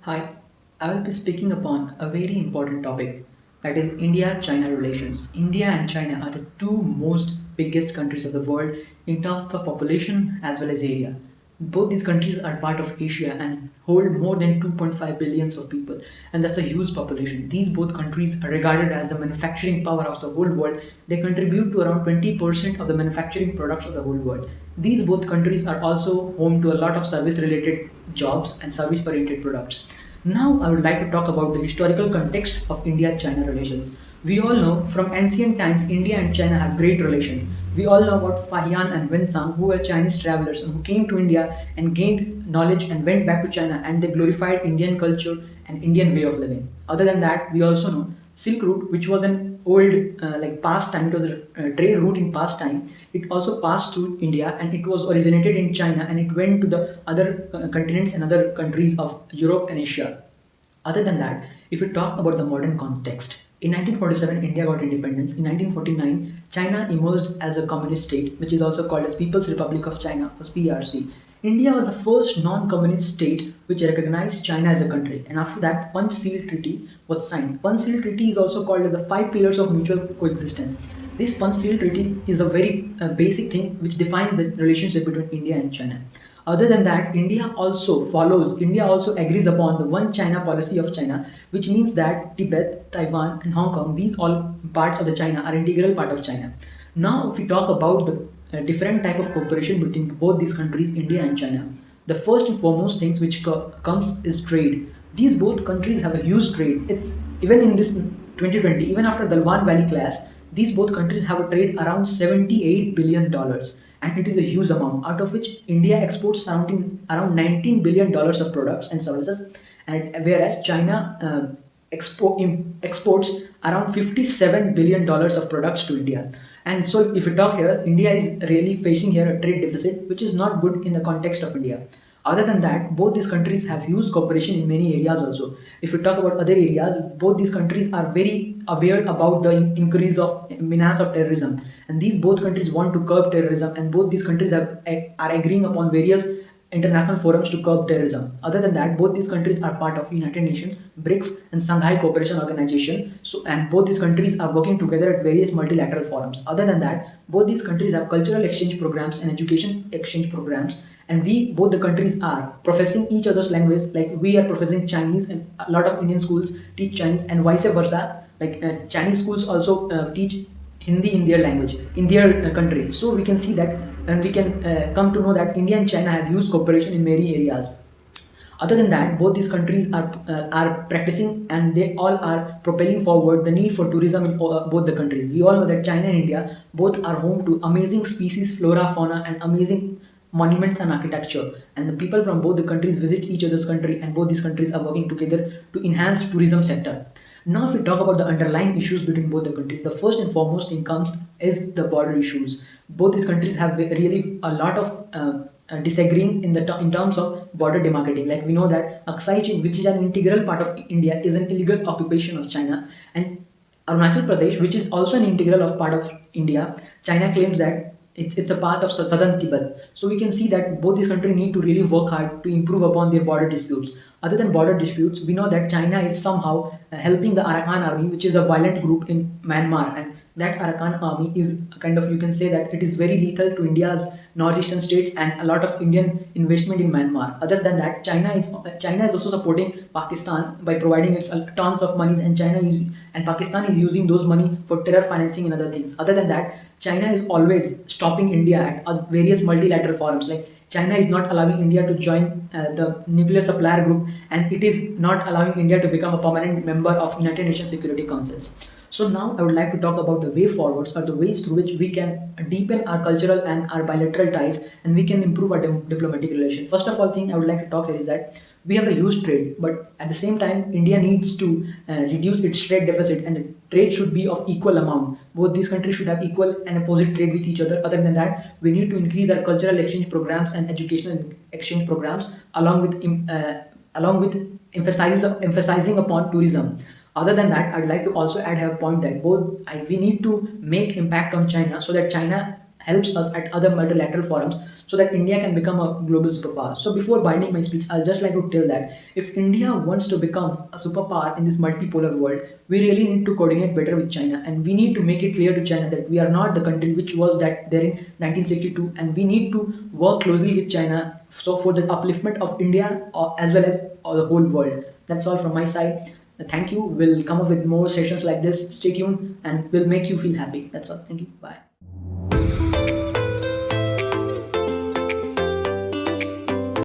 Hi, I will be speaking upon a very important topic, that is India-China relations. India and China are the two most biggest countries of the world in terms of population as well as area. Both these countries are part of Asia and hold more than 2.5 billions of people, and that's a huge population. These both countries are regarded as the manufacturing powerhouse of the whole world. They contribute to around 20% of the manufacturing products of the whole world. These both countries are also home to a lot of service related jobs and service oriented products. Now, I would like to talk about the historical context of India China relations. We all know from ancient times India and China have great relations. We all know about Fahian and Wensang, who were Chinese travelers and who came to India and gained knowledge and went back to China, and they glorified Indian culture and Indian way of living. Other than that, we also know Silk Route, which was an old pastime, it was a trade route in past time. It also passed through India and it was originated in China and it went to the other continents and other countries of Europe and Asia. Other than that, if we talk about the modern context, in 1947 India got independence. In 1949, China emerged as a communist state, which is also called as People's Republic of China, or PRC. India was the first non-communist state which recognized China as a country, and after that, Panchsheel Treaty was signed. Panchsheel Treaty is also called as the five pillars of mutual coexistence. This Panchsheel Treaty is a very basic thing which defines the relationship between India and China. Other than that, India also agrees upon the one China policy of China, which means that Tibet, Taiwan, and Hong Kong, these all parts of the China are integral part of China. Now, if we talk about the different type of cooperation between both these countries, India and China, the first and foremost things which comes is trade. These both countries have a huge trade. It's even in this 2020, even after the Galwan Valley clash, these both countries have a trade around $78 billion, and it is a huge amount, out of which India exports around $19 billion of products and services, and whereas China exports around $57 billion of products to India. And so, if we talk here, India is really facing here a trade deficit, which is not good in the context of India. Other than that, both these countries have huge cooperation in many areas also. If we talk about other areas, both these countries are very aware about the increase of menace of terrorism, and these both countries want to curb terrorism, and both these countries are agreeing upon various international forums to curb terrorism. Other than that, both these countries are part of United Nations, BRICS, and Shanghai Cooperation Organization. So, and both these countries are working together at various multilateral forums. Other than that, both these countries have cultural exchange programs and education exchange programs. And we, both the countries, are professing each other's language. Like we are professing Chinese, and a lot of Indian schools teach Chinese, and vice versa. Chinese schools also teach Hindi in their language, in their country. So we can see that, and we can come to know that India and China have used cooperation in many areas. Other than that, both these countries are practicing, and they all are propelling forward the need for tourism in both the countries. We all know that China and India both are home to amazing species, flora, fauna, and amazing monuments and architecture. And the people from both the countries visit each other's country, and both these countries are working together to enhance tourism sector. Now, if we talk about the underlying issues between both the countries, the first and foremost thing comes is the border issues. Both these countries have really a lot of disagreeing in terms of border demarcating. Like we know that Aksai Chin, which is an integral part of India, is an illegal occupation of China, and Arunachal Pradesh, which is also an integral of part of India, China claims that it's a part of southern Tibet. So we can see that both these countries need to really work hard to improve upon their border disputes. Other than border disputes, we know that China is somehow helping the Arakan army, which is a violent group in Myanmar, and that Arakan army is kind of, you can say that it is very lethal to India's northeastern states and a lot of Indian investment in Myanmar. Other than that, China is also supporting Pakistan by providing its tons of money, and Pakistan is using those money for terror financing and other things. Other than that, China is always stopping India at various multilateral forums. Like China is not allowing India to join the nuclear supplier group, and it is not allowing India to become a permanent member of United Nations Security Councils. So now I would like to talk about the way forwards, or the ways through which we can deepen our cultural and our bilateral ties, and we can improve our diplomatic relations. First of all thing I would like to talk here is that we have a huge trade, but at the same time India needs to reduce its trade deficit, and the trade should be of equal amount. Both these countries should have equal and opposite trade with each other. Other than that, we need to increase our cultural exchange programs and educational exchange programs, along with emphasizing upon tourism. Other than that, I'd like to also add a point that we need to make impact on China, so that China helps us at other multilateral forums so that India can become a global superpower. So before binding my speech, I'll just like to tell that if India wants to become a superpower in this multipolar world, we really need to coordinate better with China, and we need to make it clear to China that we are not the country which was that there in 1962, and we need to work closely with China so for the upliftment of India as well as the whole world. That's all from my side. Thank you. We'll come up with more sessions like this. Stay tuned and we'll make you feel happy. That's all. Thank you. Bye.